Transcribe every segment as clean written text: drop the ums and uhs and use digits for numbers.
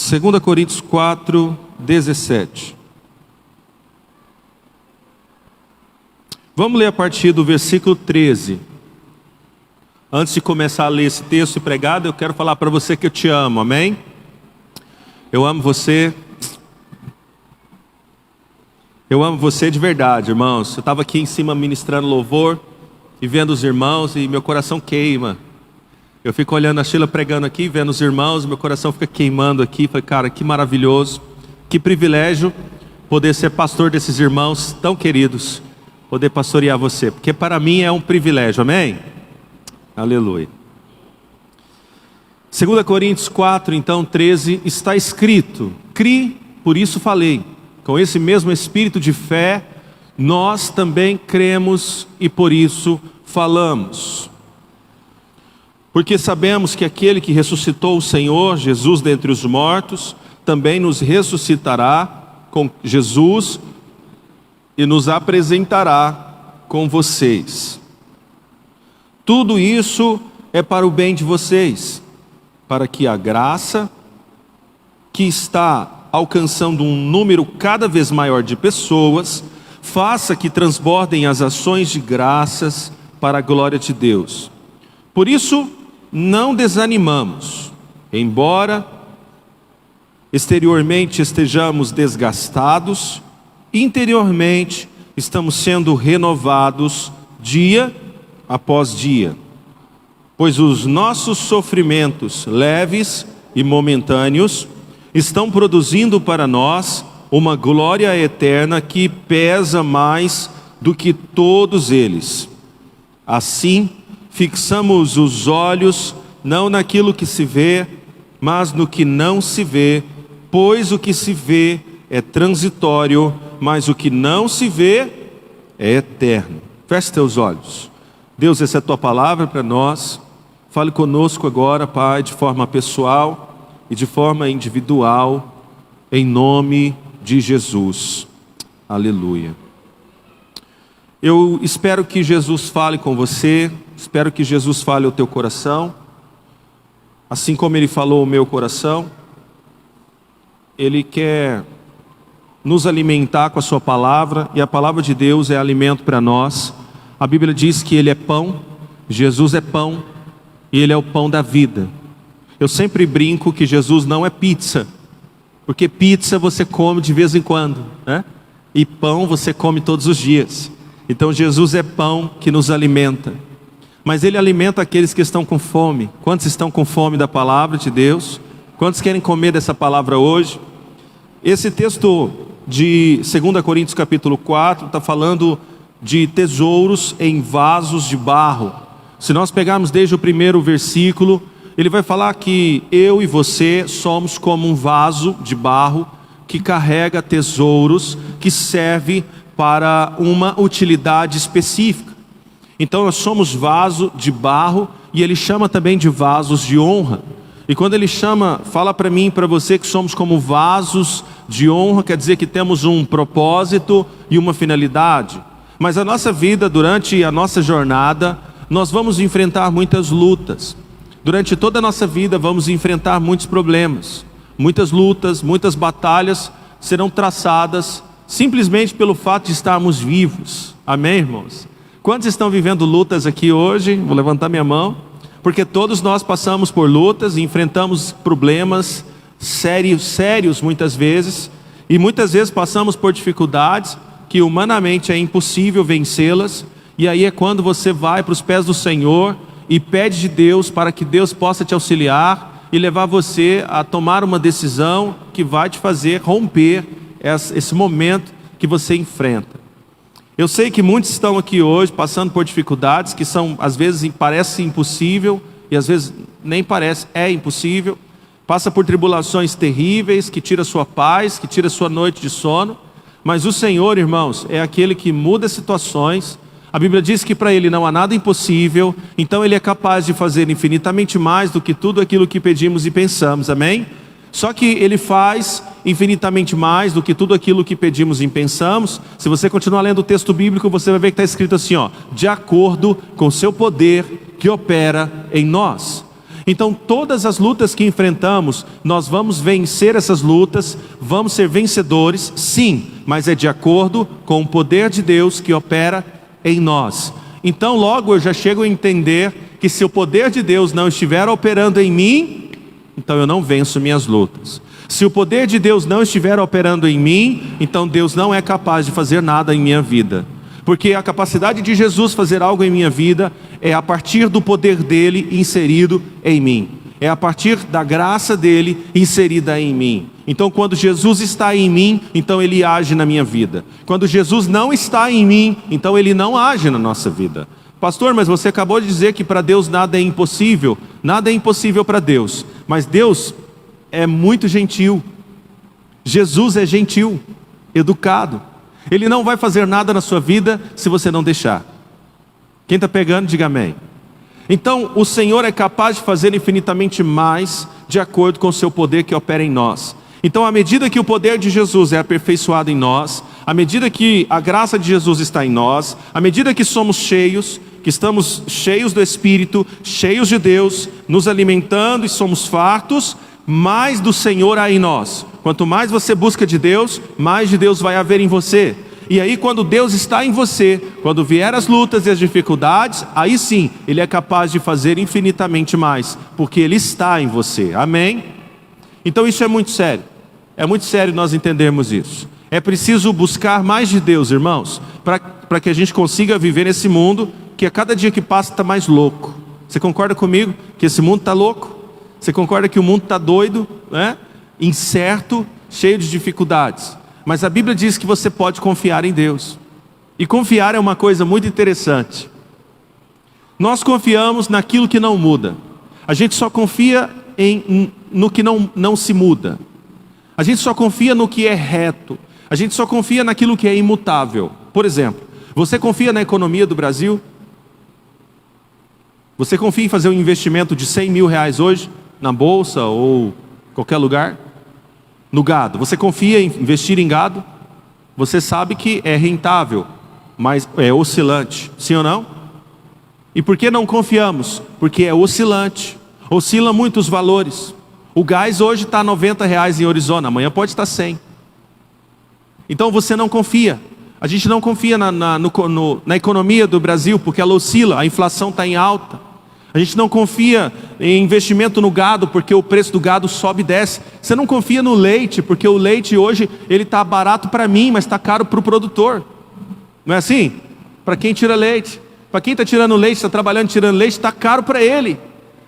2 Coríntios 4, 17. Vamos ler a partir do versículo 13. Antes de começar a ler esse texto e pregado, eu quero falar para você que eu te amo, amém? Eu amo você. Eu amo você de verdade, irmãos. Eu estava aqui em cima ministrando louvor e vendo os irmãos e meu coração queima. Eu fico olhando a Sheila pregando aqui, vendo os irmãos, meu coração fica queimando aqui. Falei, cara, que maravilhoso, que privilégio poder ser pastor desses irmãos tão queridos, poder pastorear você, porque para mim é um privilégio, amém? Aleluia. 2 Coríntios 4, então 13, está escrito: cri, por isso falei. Com esse mesmo espírito de fé, nós também cremos e por isso falamos. Porque sabemos que aquele que ressuscitou o Senhor Jesus dentre os mortos, também nos ressuscitará com Jesus e nos apresentará com vocês. Tudo isso é para o bem de vocês, para que a graça que está alcançando um número cada vez maior de pessoas, faça que transbordem as ações de graças para a glória de Deus. Por isso, não desanimamos, embora exteriormente estejamos desgastados, interiormente estamos sendo renovados dia após dia, pois os nossos sofrimentos leves e momentâneos estão produzindo para nós uma glória eterna que pesa mais do que todos eles. Assim, fixamos os olhos não naquilo que se vê, mas no que não se vê, pois o que se vê é transitório, mas o que não se vê é eterno. Feche teus olhos. Deus, essa é a tua palavra para nós. Fale conosco agora, Pai, de forma pessoal e de forma individual, em nome de Jesus. Aleluia. Eu espero que Jesus fale com você, espero que Jesus fale ao teu coração, assim como Ele falou ao meu coração. Ele quer nos alimentar com a sua palavra, e a palavra de Deus é alimento para nós. A Bíblia diz que Ele é pão, Jesus é pão, e Ele é o pão da vida. Eu sempre brinco que Jesus não é pizza, porque pizza você come de vez em quando, né? E pão você come todos os dias. Então Jesus é pão que nos alimenta, mas Ele alimenta aqueles que estão com fome. Quantos estão com fome da palavra de Deus? Quantos querem comer dessa palavra hoje? Esse texto de 2 Coríntios capítulo 4 está falando de tesouros em vasos de barro. Se nós pegarmos desde o primeiro versículo, ele vai falar que eu e você somos como um vaso de barro que carrega tesouros, que serve para uma utilidade específica. Então nós somos vaso de barro, e ele chama também de vasos de honra. E quando ele fala para mim e para você que somos como vasos de honra, quer dizer que temos um propósito e uma finalidade. Mas a nossa vida, durante a nossa jornada, nós vamos enfrentar muitas lutas. Durante toda a nossa vida vamos enfrentar muitos problemas, muitas lutas, muitas batalhas serão traçadas simplesmente pelo fato de estarmos vivos. Amém, irmãos? Quantos estão vivendo lutas aqui hoje? Vou levantar minha mão. Porque todos nós passamos por lutas e enfrentamos problemas sérios muitas vezes. E muitas vezes passamos por dificuldades que humanamente é impossível vencê-las. E aí é quando você vai para os pés do Senhor e pede de Deus para que Deus possa te auxiliar e levar você a tomar uma decisão que vai te fazer romper esse momento que você enfrenta. Eu sei que muitos estão aqui hoje passando por dificuldades que são, às vezes parece impossível, e às vezes nem parece, é impossível. Passa por tribulações terríveis que tira sua paz, que tira sua noite de sono. Mas o Senhor, irmãos, é aquele que muda situações. A Bíblia diz que para Ele não há nada impossível, então Ele é capaz de fazer infinitamente mais do que tudo aquilo que pedimos e pensamos, amém? Só que Ele faz infinitamente mais do que tudo aquilo que pedimos e pensamos. Se você continuar lendo o texto bíblico, você vai ver que está escrito assim, ó, de acordo com o seu poder que opera em nós. Então todas as lutas que enfrentamos, nós vamos vencer essas lutas, vamos ser vencedores, sim, mas é de acordo com o poder de Deus que opera em nós. Então logo eu já chego a entender que se o poder de Deus não estiver operando em mim, então eu não venço minhas lutas. Se o poder de Deus não estiver operando em mim, então Deus não é capaz de fazer nada em minha vida. Porque a capacidade de Jesus fazer algo em minha vida é a partir do poder dele inserido em mim. É a partir da graça dele inserida em mim. Então quando Jesus está em mim, então ele age na minha vida. Quando Jesus não está em mim, então ele não age na nossa vida. Pastor, mas você acabou de dizer que para Deus nada é impossível. Nada é impossível para Deus. Mas Deus é muito gentil. Jesus é gentil, educado. Ele não vai fazer nada na sua vida se você não deixar. Quem está pegando, diga amém. Então o Senhor é capaz de fazer infinitamente mais de acordo com o seu poder que opera em nós. Então à medida que o poder de Jesus é aperfeiçoado em nós, à medida que a graça de Jesus está em nós, à medida que somos cheios, que estamos cheios do Espírito, cheios de Deus, nos alimentando e somos fartos, mais do Senhor há em nós. Quanto mais você busca de Deus, mais de Deus vai haver em você. E aí quando Deus está em você, quando vier as lutas e as dificuldades, aí sim, Ele é capaz de fazer infinitamente mais, porque Ele está em você, amém? Então isso é muito sério, é muito sério nós entendermos isso. É preciso buscar mais de Deus, irmãos, para que a gente consiga viver nesse mundo, que a cada dia que passa está mais louco. Você concorda comigo que esse mundo está louco? Você concorda que o mundo está doido, né? Incerto, cheio de dificuldades? Mas a Bíblia diz que você pode confiar em Deus. E confiar é uma coisa muito interessante. Nós confiamos naquilo que não muda. A gente só confia no que não se muda. A gente só confia no que é reto. A gente só confia naquilo que é imutável. Por exemplo, você confia na economia do Brasil? Você confia em fazer um investimento de 100 mil reais hoje? Na bolsa ou qualquer lugar? No gado, você confia em investir em gado? Você sabe que é rentável, mas é oscilante, sim ou não? E por que não confiamos? Porque é oscilante, oscila muito os valores. O gás hoje está R$90 em Arizona, amanhã pode estar 100. Então você não confia. A gente não confia na economia do Brasil, porque ela oscila, a inflação está em alta. A gente não confia em investimento no gado, porque o preço do gado sobe e desce. Você não confia no leite, porque o leite hoje ele está barato para mim, mas está caro para o produtor. Não é assim? Para quem tira leite. Para quem está tirando leite, está trabalhando tirando leite, está caro para ele,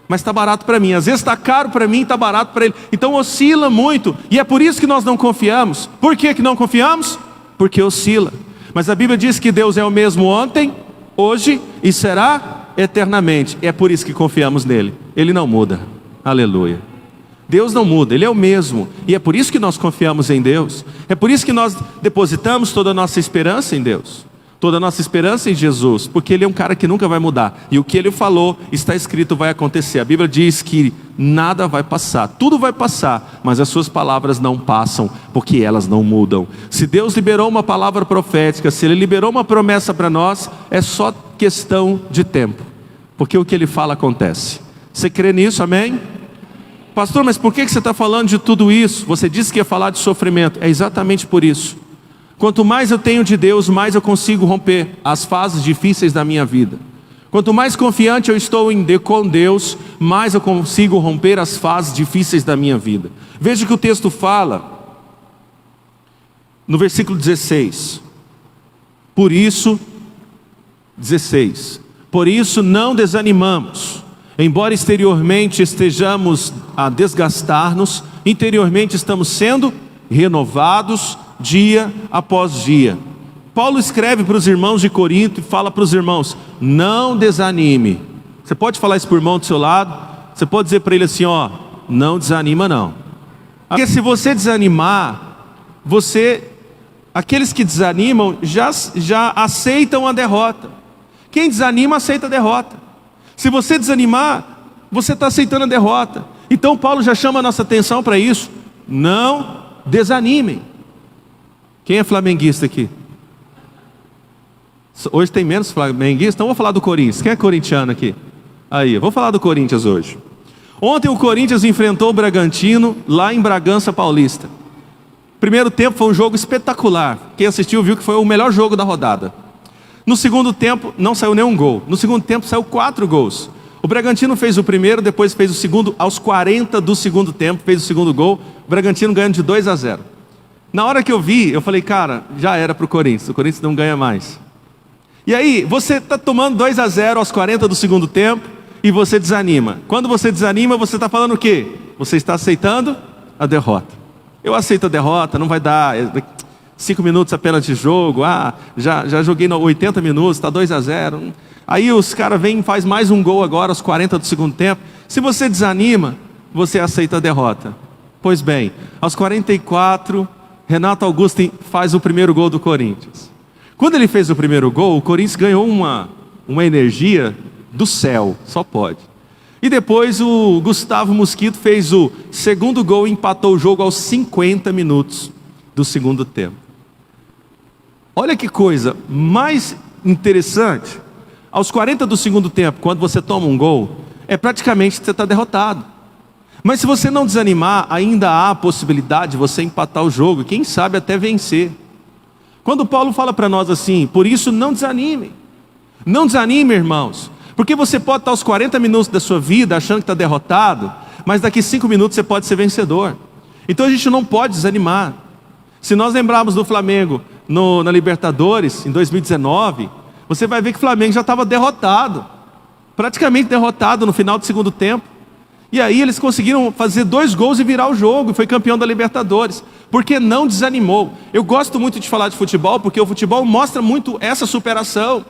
mas está barato para mim. Às vezes está caro para mim, está barato para ele. Então oscila muito, e é por isso que nós não confiamos. Por que não confiamos? Porque oscila. Mas a Bíblia diz que Deus é o mesmo ontem, hoje e será eternamente. É por isso que confiamos nele. Ele não muda. Aleluia. Deus não muda, Ele é o mesmo. E é por isso que nós confiamos em Deus. É por isso que nós depositamos toda a nossa esperança em Deus, toda a nossa esperança em Jesus, porque Ele é um cara que nunca vai mudar. E o que Ele falou, está escrito, vai acontecer. A Bíblia diz que nada vai passar, tudo vai passar, mas as suas palavras não passam, porque elas não mudam. Se Deus liberou uma palavra profética, se Ele liberou uma promessa para nós, é só questão de tempo, porque o que Ele fala acontece. Você crê nisso, amém? Pastor, mas por que você está falando de tudo isso? Você disse que ia falar de sofrimento. É exatamente por isso. Quanto mais eu tenho de Deus, mais eu consigo romper as fases difíceis da minha vida. Quanto mais confiante eu estou com Deus, mais eu consigo romper as fases difíceis da minha vida. Veja o que o texto fala no versículo 16. Por isso, 16. Por isso não desanimamos. Embora exteriormente estejamos a desgastar-nos, interiormente estamos sendo renovados dia após dia. Paulo escreve para os irmãos de Corinto e fala para os irmãos: não desanime. Você pode falar isso para o irmão do seu lado? Você pode dizer para ele assim, ó, não desanima não. Porque se você desanimar, aqueles que desanimam já aceitam a derrota. Quem desanima aceita a derrota. Se você desanimar, você está aceitando a derrota. Então Paulo já chama a nossa atenção para isso. Não desanimem. Quem é flamenguista aqui? Hoje tem menos flamenguistas, então vou falar do Corinthians. Quem é corintiano aqui? Aí, eu vou falar do Corinthians hoje. Ontem o Corinthians enfrentou o Bragantino lá em Bragança Paulista. Primeiro tempo foi um jogo espetacular. Quem assistiu viu que foi o melhor jogo da rodada. No segundo tempo não saiu nenhum gol. No segundo tempo saiu 4 gols. O Bragantino fez o primeiro, depois fez o segundo. Aos 40 do segundo tempo fez o segundo gol. O Bragantino ganhando de 2-0. Na hora que eu vi, eu falei, cara, já era para o Corinthians não ganha mais. E aí, você está tomando 2-0 aos 40 do segundo tempo e você desanima. Quando você desanima, você está falando o quê? Você está aceitando a derrota. Eu aceito a derrota, não vai dar 5 minutos apenas de jogo. Já joguei 80 minutos, está 2-0. Aí os caras vêm e faz mais um gol agora aos 40 do segundo tempo. Se você desanima, você aceita a derrota. Pois bem, aos 44, Renato Augusto faz o primeiro gol do Corinthians. Quando ele fez o primeiro gol, o Corinthians ganhou uma energia do céu, só pode. E depois o Gustavo Mosquito fez o segundo gol e empatou o jogo aos 50 minutos do segundo tempo. Olha que coisa mais interessante. Aos 40 do segundo tempo, quando você toma um gol, é praticamente que você está derrotado. Mas se você não desanimar, ainda há a possibilidade de você empatar o jogo, quem sabe até vencer. Quando Paulo fala para nós assim, por isso não desanimem. Não desanime, irmãos. Porque você pode estar aos 40 minutos da sua vida achando que está derrotado, mas daqui 5 minutos você pode ser vencedor. Então a gente não pode desanimar. Se nós lembrarmos do Flamengo na Libertadores, em 2019, você vai ver que o Flamengo já estava derrotado. Praticamente derrotado no final do segundo tempo. E aí eles conseguiram fazer 2 gols e virar o jogo, e foi campeão da Libertadores. Porque não desanimou. Eu gosto muito de falar de futebol, porque o futebol mostra muito essa superação.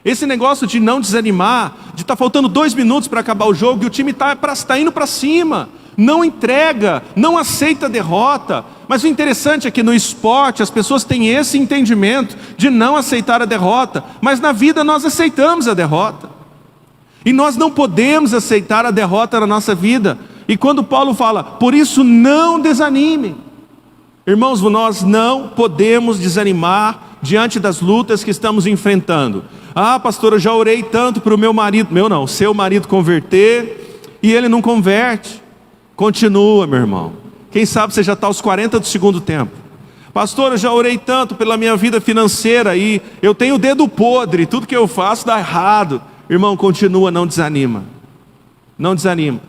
Esse negócio de não desanimar, de estar faltando 2 minutos para acabar o jogo, e o time está indo para cima, não entrega, não aceita a derrota. Mas o interessante é que no esporte as pessoas têm esse entendimento de não aceitar a derrota, mas na vida nós aceitamos a derrota. E nós não podemos aceitar a derrota na nossa vida. E quando Paulo fala, por isso não desanimem. Irmãos, nós não podemos desanimar diante das lutas que estamos enfrentando. Pastor, eu já orei tanto para o meu marido. Seu marido converter, e ele não converte. Continua, meu irmão. Quem sabe você já está aos 40 do segundo tempo. Pastor, eu já orei tanto pela minha vida financeira, e eu tenho o dedo podre, tudo que eu faço dá errado. Irmão, continua, não desanima. Não desanima.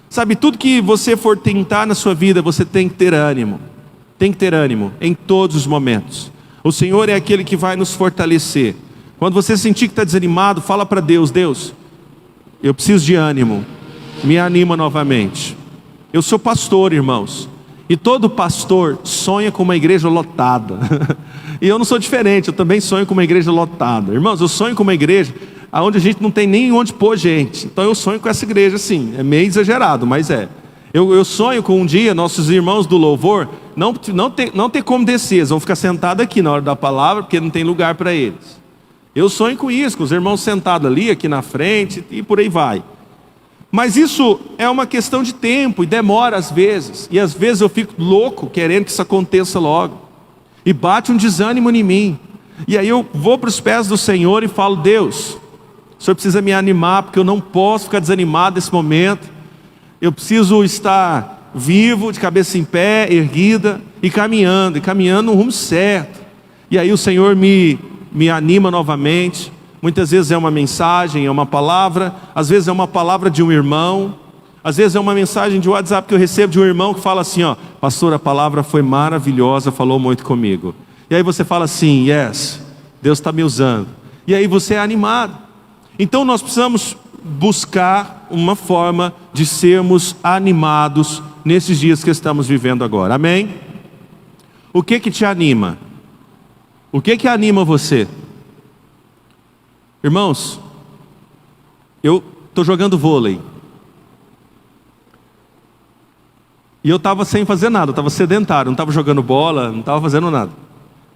Sabe, tudo que você for tentar na sua vida, você tem que ter ânimo. Tem que ter ânimo em todos os momentos. O Senhor é aquele que vai nos fortalecer. Quando você sentir que está desanimado, fala para Deus, Deus, eu preciso de ânimo. Me anima novamente. Eu sou pastor, irmãos. E todo pastor sonha com uma igreja lotada. E eu não sou diferente, eu também sonho com uma igreja lotada. Irmãos, eu sonho com uma igreja onde a gente não tem nem onde pôr gente. Então eu sonho com essa igreja assim. É meio exagerado, mas é. Eu sonho com um dia, nossos irmãos do louvor, não ter como descer. Eles vão ficar sentados aqui na hora da palavra, porque não tem lugar para eles. Eu sonho com isso, com os irmãos sentados ali, aqui na frente, e por aí vai. Mas isso é uma questão de tempo, e demora às vezes. E às vezes eu fico louco, querendo que isso aconteça logo. E bate um desânimo em mim. E aí eu vou para os pés do Senhor e falo, Deus, o Senhor precisa me animar, porque eu não posso ficar desanimado nesse momento. Eu preciso estar vivo, de cabeça em pé, erguida, e caminhando no rumo certo. E aí o Senhor me anima novamente. Muitas vezes é uma mensagem, é uma palavra. Às vezes é uma palavra de um irmão. Às vezes é uma mensagem de WhatsApp que eu recebo de um irmão que fala assim, pastor, a palavra foi maravilhosa, falou muito comigo. E aí você fala assim, yes, Deus está me usando. E aí você é animado. Então nós precisamos buscar uma forma de sermos animados nesses dias que estamos vivendo agora. Amém? O que te anima? O que anima você? Irmãos, eu estou jogando vôlei. E eu estava sem fazer nada, eu estava sedentário, não estava jogando bola, não estava fazendo nada.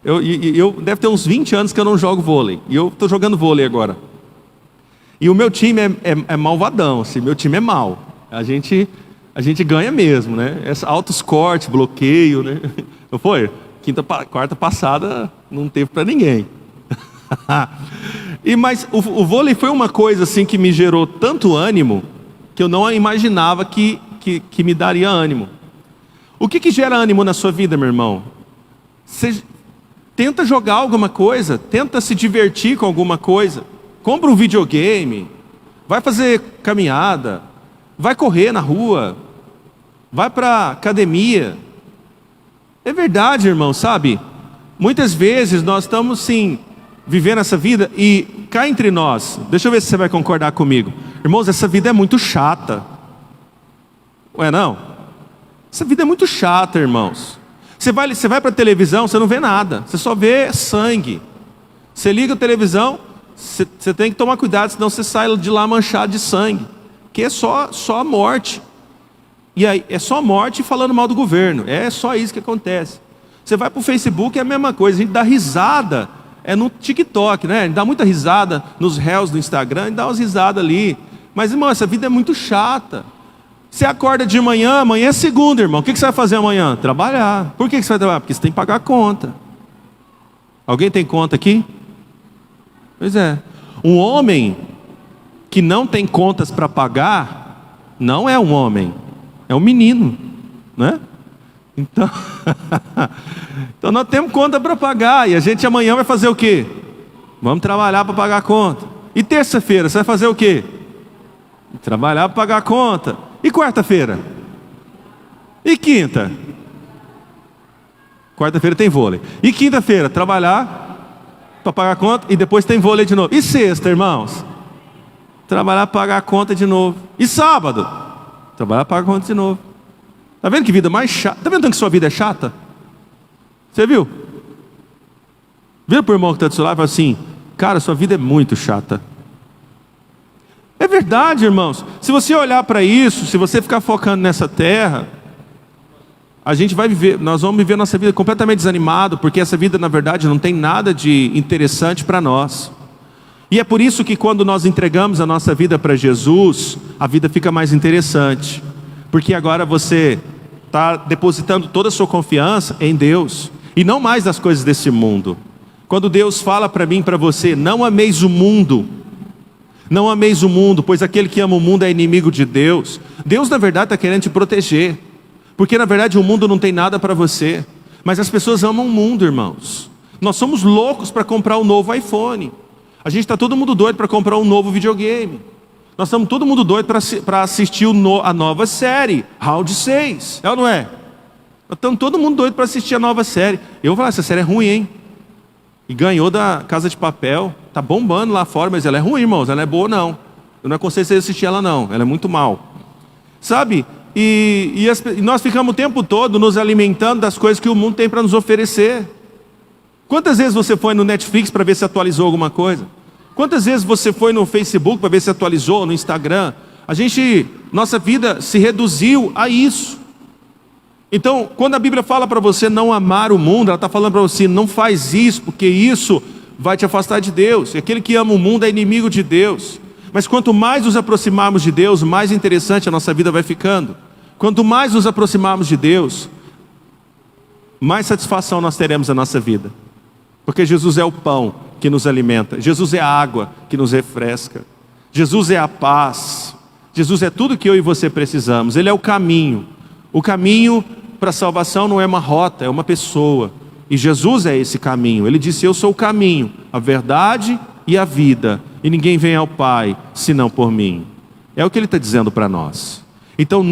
Eu deve ter uns 20 anos que eu não jogo vôlei. E eu estou jogando vôlei agora. E o meu time é malvadão, assim, meu time é mau. A gente ganha mesmo, né? Altos cortes, bloqueio, né? Não foi? Quarta passada não teve para ninguém. Mas o vôlei foi uma coisa assim que me gerou tanto ânimo, que eu não imaginava que me daria ânimo. O que gera ânimo na sua vida, meu irmão? Você tenta jogar alguma coisa, tenta se divertir com alguma coisa, compra um videogame, vai fazer caminhada, vai correr na rua, vai para academia. É verdade, irmão, sabe? Muitas vezes nós estamos sim vivendo essa vida e cá entre nós, deixa eu ver se você vai concordar comigo. Irmãos, essa vida é muito chata. Ué, não? Essa vida é muito chata, irmãos. Você vai para a televisão, você não vê nada, você só vê sangue. Você liga a televisão, você tem que tomar cuidado, senão você sai de lá manchado de sangue. Que é só a morte. E aí, é só morte falando mal do governo. É só isso que acontece. Você vai para o Facebook, é a mesma coisa. A gente dá risada, é no TikTok, né? A gente dá muita risada nos reels do Instagram, a gente dá umas risadas ali. Mas, irmão, essa vida é muito chata. Você acorda de manhã, amanhã é segunda, irmão. O que você vai fazer amanhã? Trabalhar. Por que você vai trabalhar? Porque você tem que pagar a conta. Alguém tem conta aqui? Pois é. Um homem que não tem contas para pagar, não é um homem. É um menino, né? Então, então nós temos conta para pagar. E a gente amanhã vai fazer o quê? Vamos trabalhar para pagar a conta. E terça-feira, você vai fazer o quê? Trabalhar para pagar a conta. E quarta-feira? E quinta? Quarta-feira tem vôlei. E quinta-feira, trabalhar para pagar a conta e depois tem vôlei de novo. E sexta, irmãos? Trabalhar para pagar a conta de novo. E sábado? Trabalhar para pagar a conta de novo. Está vendo que vida mais chata? Está vendo que sua vida é chata? Você viu? Vira para o irmão que está do seu lado e fala assim: cara, sua vida é muito chata. É verdade, irmãos. Se você olhar para isso, se você ficar focando nessa terra, nós vamos viver nossa vida completamente desanimado, porque essa vida, na verdade, não tem nada de interessante para nós. E é por isso que quando nós entregamos a nossa vida para Jesus, a vida fica mais interessante. Porque agora você está depositando toda a sua confiança em Deus, e não mais nas coisas desse mundo. Quando Deus fala para mim e para você: não ameis o mundo, não ameis o mundo, pois aquele que ama o mundo é inimigo de Deus. Deus, na verdade, está querendo te proteger, porque na verdade o mundo não tem nada para você. Mas as pessoas amam o mundo, irmãos. Nós somos loucos para comprar um novo iPhone. A gente está todo mundo doido para comprar um novo videogame. Nós estamos todo mundo doido para assistir a nova série, Round 6. É ou não é? Nós estamos todo mundo doido para assistir a nova série. Eu vou falar: essa série é ruim, hein? E ganhou da Casa de Papel. Está bombando lá fora, mas ela é ruim, irmãos. Ela não é boa, não. Eu não aconselho vocês a assistir ela, não. Ela é muito mal. Sabe? E nós ficamos o tempo todo nos alimentando das coisas que o mundo tem para nos oferecer. Quantas vezes você foi no Netflix para ver se atualizou alguma coisa? Quantas vezes você foi no Facebook para ver se atualizou, no Instagram? Nossa vida se reduziu a isso. Então, quando a Bíblia fala para você não amar o mundo, ela está falando para você: não faz isso, porque isso vai te afastar de Deus. E aquele que ama o mundo é inimigo de Deus. Mas quanto mais nos aproximarmos de Deus, mais interessante a nossa vida vai ficando. Quanto mais nos aproximarmos de Deus, mais satisfação nós teremos na nossa vida. Porque Jesus é o pão que nos alimenta. Jesus é a água que nos refresca. Jesus é a paz. Jesus é tudo que eu e você precisamos. Ele é o caminho. O caminho para a salvação não é uma rota, é uma pessoa. E Jesus é esse caminho. Ele disse: eu sou o caminho, a verdade e a vida. E ninguém vem ao Pai senão por mim. É o que Ele está dizendo para nós. Então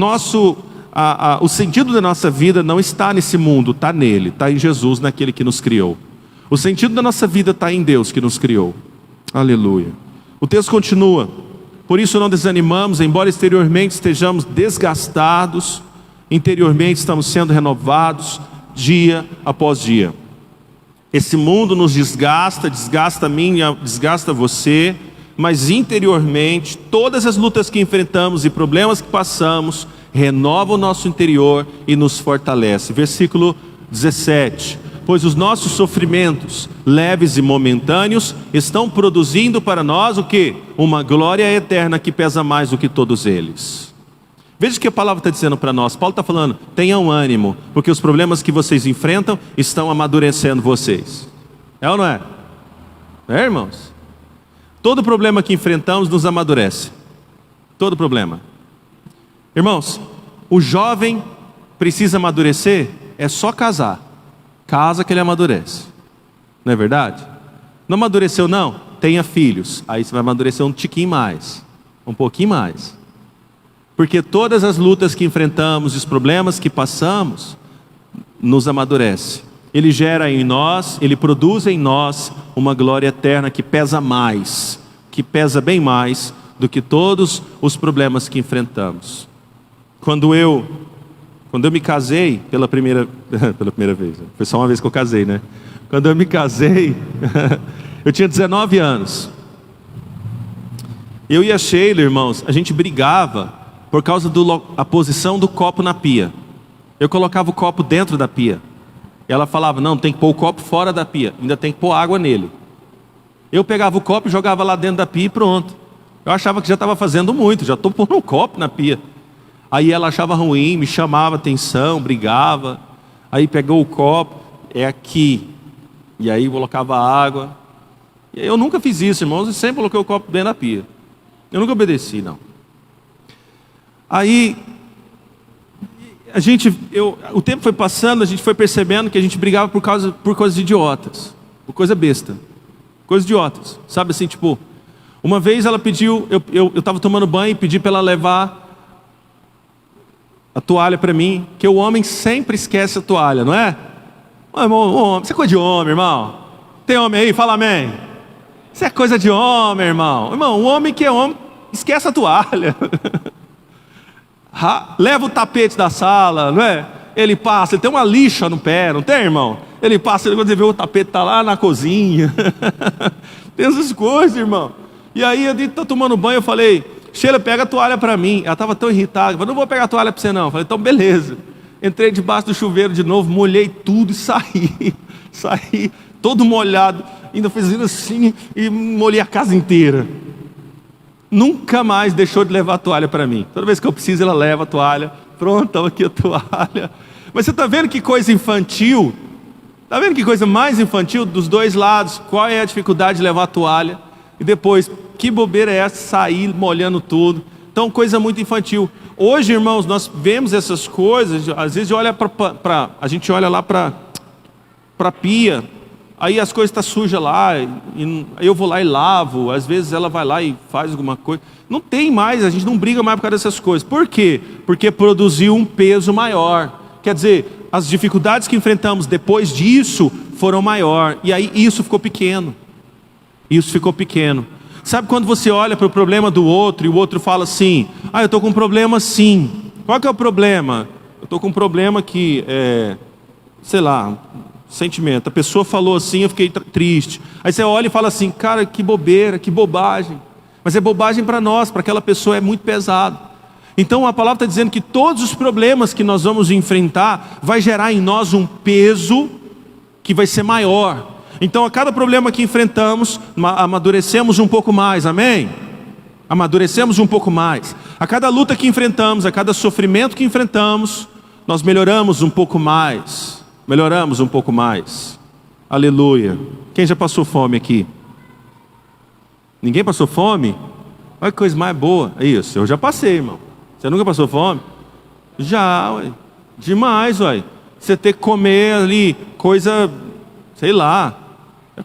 o sentido da nossa vida não está nesse mundo, está nele, está em Jesus, naquele que nos criou. O sentido da nossa vida está em Deus que nos criou. Aleluia. O texto continua: por isso não desanimamos, embora exteriormente estejamos desgastados, interiormente estamos sendo renovados dia após dia. Esse mundo nos desgasta a mim, desgasta você, mas interiormente todas as lutas que enfrentamos e problemas que passamos renovam o nosso interior e nos fortalece. Versículo 17: pois os nossos sofrimentos, leves e momentâneos, estão produzindo para nós o quê? Uma glória eterna que pesa mais do que todos eles. Veja o que a palavra está dizendo para nós. Paulo está falando: tenham ânimo, porque os problemas que vocês enfrentam estão amadurecendo vocês. É ou não é? É, irmãos? Todo problema que enfrentamos nos amadurece. Todo problema. Irmãos, o jovem precisa amadurecer, é só casar. Casa que ele amadurece. Não é verdade? Não amadureceu não? Tenha filhos. Aí você vai amadurecer um tiquinho mais. Um pouquinho mais. Porque todas as lutas que enfrentamos, os problemas que passamos, nos amadurece. Ele gera em nós, ele produz em nós uma glória eterna que pesa mais, que pesa bem mais do que todos os problemas que enfrentamos. Quando eu me casei pela primeira vez, foi só uma vez que eu casei, né? Quando eu me casei, eu tinha 19 anos. Eu e a Sheila, irmãos, a gente brigava por causa da posição do copo na pia. Eu colocava o copo dentro da pia. Ela falava, não, tem que pôr o copo fora da pia, ainda tem que pôr água nele. Eu pegava o copo e jogava lá dentro da pia e pronto. Eu achava que já estava fazendo muito, já estou pondo um copo na pia. Aí ela achava ruim, me chamava atenção, brigava. Aí pegou o copo, é aqui. E aí colocava água. Eu nunca fiz isso, irmãos, eu sempre coloquei o copo dentro da pia. Eu nunca obedeci, não. Aí, o tempo foi passando, a gente foi percebendo que a gente brigava por coisas idiotas. Por coisa besta. Coisas idiotas. Sabe assim, tipo, uma vez ela pediu, eu estava tomando banho e pedi para ela levar a toalha para mim, que o homem sempre esquece a toalha, não é? Irmão, isso é coisa de homem, irmão. Tem homem aí? Fala amém. Isso é coisa de homem, irmão. Irmão, um homem que é homem, esquece a toalha. Leva o tapete da sala, não é? Ele passa, ele tem uma lixa no pé, não tem, irmão? Ele passa, quando ele vê o tapete, está lá na cozinha. Tem essas coisas, irmão. E aí, a gente está tomando banho, eu falei, Sheila, pega a toalha para mim. Ela estava tão irritada, eu falei, não vou pegar a toalha para você não. Eu falei, então beleza. Entrei debaixo do chuveiro de novo, molhei tudo e saí. Saí todo molhado, ainda fazendo assim e molhei a casa inteira. Nunca mais deixou de levar a toalha para mim. Toda vez que eu preciso, ela leva a toalha. Pronto, estava aqui a toalha. Mas você está vendo que coisa infantil? Está vendo que coisa mais infantil dos dois lados? Qual é a dificuldade de levar a toalha? E depois, que bobeira é essa? Sair molhando tudo. Então, coisa muito infantil. Hoje, irmãos, nós vemos essas coisas. Às vezes a gente olha lá para a pia. Aí as coisas estão sujas lá. Aí eu vou lá e lavo. Às vezes ela vai lá e faz alguma coisa. Não tem mais, a gente não briga mais por causa dessas coisas. Por quê? Porque produziu um peso maior. Quer dizer, as dificuldades que enfrentamos depois disso foram maior. E aí isso ficou pequeno. Isso ficou pequeno. Sabe quando você olha para o problema do outro e o outro fala assim, eu estou com um problema sim. Qual que é o problema? Eu estou com um problema que sei lá, sentimento. A pessoa falou assim, eu fiquei triste. Aí você olha e fala assim, cara, que bobeira, que bobagem. Mas é bobagem para nós, para aquela pessoa é muito pesado. Então a palavra está dizendo que todos os problemas que nós vamos enfrentar vai gerar em nós um peso que vai ser maior. Então a cada problema que enfrentamos, amadurecemos um pouco mais, amém? Amadurecemos um pouco mais. A cada luta que enfrentamos, a cada sofrimento que enfrentamos, nós melhoramos um pouco mais. Melhoramos um pouco mais. Aleluia. Quem já passou fome aqui? Ninguém passou fome? Olha que coisa mais boa. É isso, eu já passei, irmão. Você nunca passou fome? Já, ué. Demais, ué. Você ter que comer ali coisa, sei lá.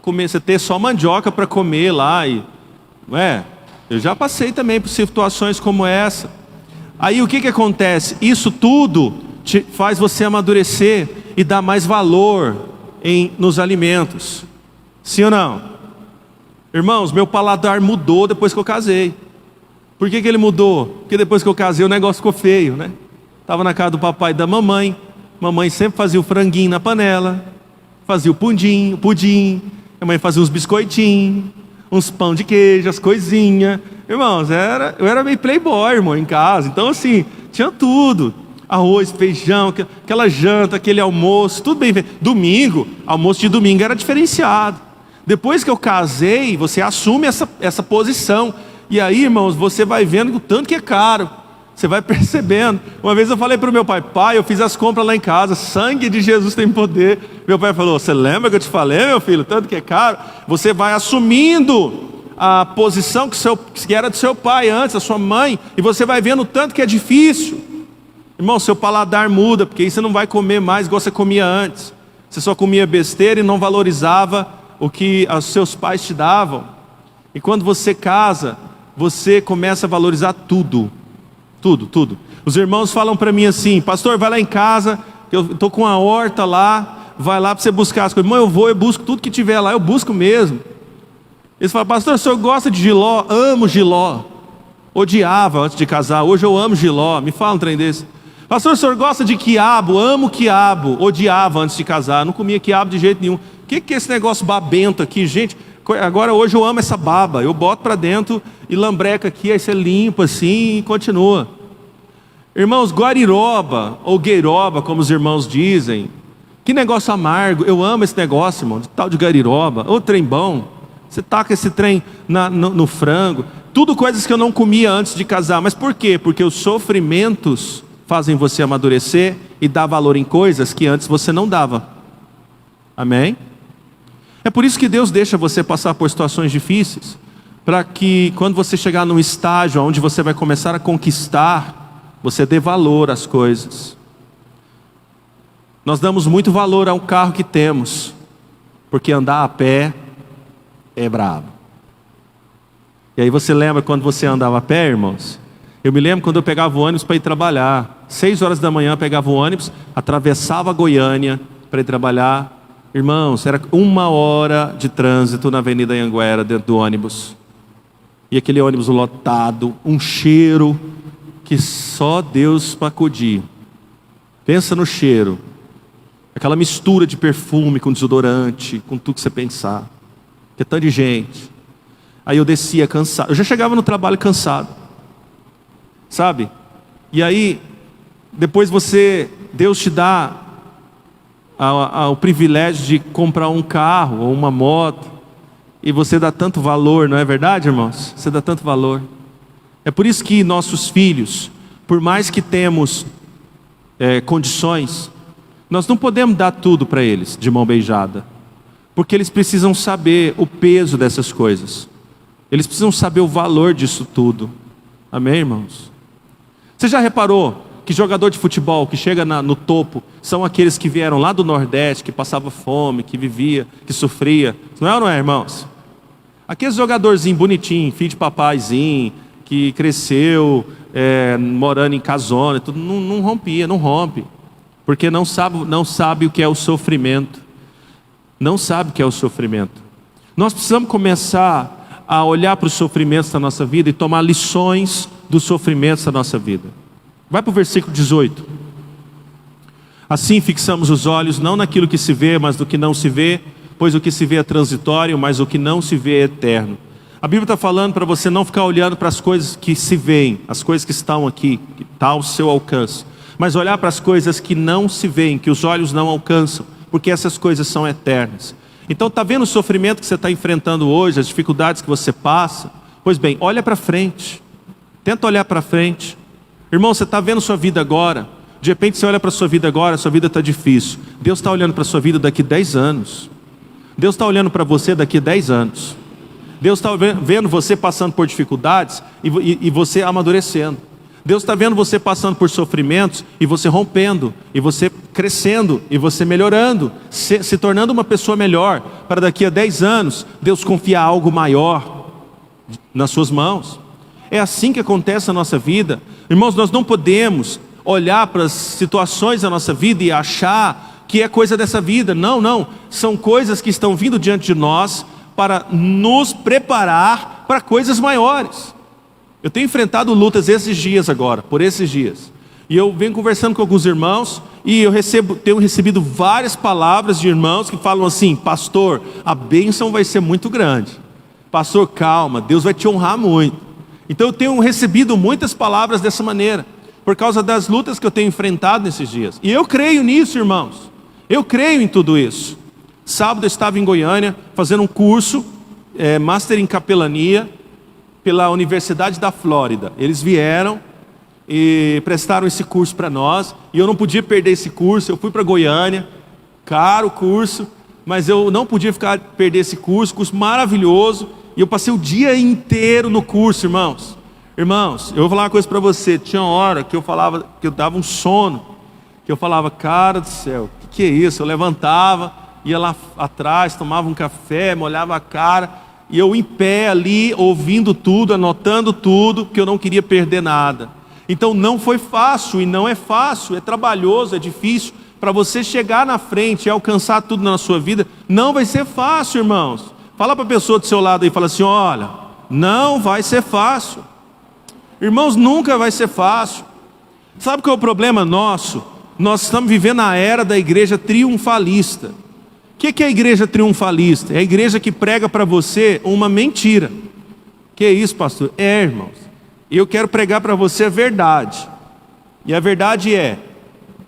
Você ter só mandioca para comer lá. Eu já passei também por situações como essa. Aí o que acontece? Isso tudo faz você amadurecer e dar mais valor nos alimentos. Sim ou não? Irmãos, meu paladar mudou depois que eu casei. Por que ele mudou? Porque depois que eu casei o negócio ficou feio, né? Estava na casa do papai e da mamãe. Mamãe sempre fazia o franguinho na panela, fazia o pudim. A mãe fazia uns biscoitinhos, uns pão de queijo, as coisinhas. Irmãos, eu era meio playboy, irmão, em casa. Então assim, tinha tudo. Arroz, feijão, aquela janta, aquele almoço, tudo bem feito. Domingo, almoço de domingo era diferenciado. Depois que eu casei, você assume essa posição. E aí, irmãos, você vai vendo o tanto que é caro. Você vai percebendo. Uma vez eu falei para o meu pai, eu fiz as compras lá em casa, sangue de Jesus tem poder. Meu pai falou, você lembra que eu te falei, meu filho, tanto que é caro? Você vai assumindo a posição que era do seu pai antes, da sua mãe, e você vai vendo o tanto que é difícil. Irmão, seu paladar muda, porque aí você não vai comer mais igual você comia antes. Você só comia besteira e não valorizava o que os seus pais te davam. E quando você casa, você começa a valorizar tudo. Tudo, tudo. Os irmãos falam para mim assim: pastor, vai lá em casa, eu estou com a horta lá, vai lá para você buscar as coisas. Irmão, eu busco tudo que tiver lá, eu busco mesmo. Eles falam: pastor, o senhor gosta de jiló? Amo jiló. Odiava antes de casar, hoje eu amo jiló. Me fala um trem desse. Pastor, o senhor gosta de quiabo? Amo quiabo. Odiava antes de casar, não comia quiabo de jeito nenhum. O que é esse negócio babento aqui, gente? Agora hoje eu amo essa baba. Eu boto para dentro e lambreca aqui, aí você limpa assim e continua. Irmãos, guariroba ou gueiroba, como os irmãos dizem. Que negócio amargo. Eu amo esse negócio, irmão, de tal de gariroba. Ô trem bom. Você taca esse trem no frango. Tudo coisas que eu não comia antes de casar. Mas por quê? Porque os sofrimentos fazem você amadurecer e dar valor em coisas que antes você não dava. Amém? É por isso que Deus deixa você passar por situações difíceis, para que quando você chegar num estágio onde você vai começar a conquistar, você dê valor às coisas. Nós damos muito valor ao carro que temos, porque andar a pé é brabo. E aí você lembra quando você andava a pé, irmãos? Eu me lembro quando eu pegava o ônibus para ir trabalhar. 6 horas da manhã eu pegava o ônibus, atravessava a Goiânia para ir trabalhar. Irmãos, era 1 hora de trânsito na Avenida Anhanguera dentro do ônibus. E aquele ônibus lotado, um cheiro que só Deus para acudir. Pensa no cheiro. Aquela mistura de perfume com desodorante, com tudo que você pensar. Que é tanto de gente. Aí eu descia cansado. Eu já chegava no trabalho cansado. Sabe? E aí, depois Deus te dá o privilégio de comprar um carro ou uma moto. E você dá tanto valor, não é verdade, irmãos? Você dá tanto valor. É por isso que nossos filhos, por mais que temos condições, nós não podemos dar tudo para eles de mão beijada. Porque eles precisam saber o peso dessas coisas. Eles precisam saber o valor disso tudo. Amém, irmãos? Você já reparou que jogador de futebol que chega no topo são aqueles que vieram lá do Nordeste, que passava fome, que vivia, que sofria? Não é ou não é, irmãos? Aqueles jogadorzinho bonitinho, filho de papaizinho, que cresceu morando em casona, tudo, não rompia, não rompe. Porque não sabe o que é o sofrimento. Não sabe o que é o sofrimento. Nós precisamos começar a olhar para os sofrimentos da nossa vida e tomar lições dos sofrimentos da nossa vida. Vai para o versículo 18. Assim fixamos os olhos não naquilo que se vê, mas no que não se vê, pois o que se vê é transitório, mas o que não se vê é eterno. A Bíblia está falando para você não ficar olhando para as coisas que se veem, as coisas que estão aqui, que está ao seu alcance, mas olhar para as coisas que não se veem, que os olhos não alcançam, porque essas coisas são eternas. Então está vendo o sofrimento que você está enfrentando hoje, as dificuldades que você passa? Pois bem, olha para frente. Tenta olhar para frente. Irmão, você está vendo sua vida agora. De repente você olha para a sua vida agora, sua vida está difícil. Deus está olhando para a sua vida daqui 10 anos. Deus está olhando para você daqui 10 anos. Deus está vendo você passando por dificuldades e você amadurecendo. Deus está vendo você passando por sofrimentos e você rompendo, e você crescendo, e você melhorando, se tornando uma pessoa melhor, para daqui a 10 anos, Deus confiar algo maior nas suas mãos. É assim que acontece na nossa vida. Irmãos, nós não podemos olhar para as situações da nossa vida e achar que é coisa dessa vida. Não, não. São coisas que estão vindo diante de nós para nos preparar para coisas maiores. Eu tenho enfrentado lutas esses dias agora, por esses dias. E eu venho conversando com alguns irmãos e tenho recebido várias palavras de irmãos que falam assim: pastor, a bênção vai ser muito grande. Pastor, calma, Deus vai te honrar muito. Então eu tenho recebido muitas palavras dessa maneira, por causa das lutas que eu tenho enfrentado nesses dias. E eu creio nisso, irmãos. Eu creio em tudo isso. Sábado eu estava em Goiânia fazendo um curso, Master em Capelania, pela Universidade da Flórida. Eles vieram e prestaram esse curso para nós, e eu não podia perder esse curso. Eu fui para Goiânia, caro curso, mas eu não podia perder esse curso maravilhoso, E eu passei o dia inteiro no curso, irmãos. Irmãos, eu vou falar uma coisa para você. Tinha uma hora que eu falava, que eu dava um sono, que eu falava, cara do céu, o que é isso? Eu levantava, ia lá atrás, tomava um café, molhava a cara, e eu em pé ali, ouvindo tudo, anotando tudo, porque eu não queria perder nada. Então não foi fácil, e não é fácil, é trabalhoso, é difícil. Para você chegar na frente e alcançar tudo na sua vida, não vai ser fácil, irmãos. Fala para a pessoa do seu lado aí, fala assim, olha, não vai ser fácil. Irmãos, nunca vai ser fácil. Sabe qual é o problema nosso? Nós estamos vivendo a era da igreja triunfalista. O que é a igreja triunfalista? É a igreja que prega para você uma mentira. Que é isso, pastor? É, irmãos. Eu quero pregar para você a verdade. E a verdade é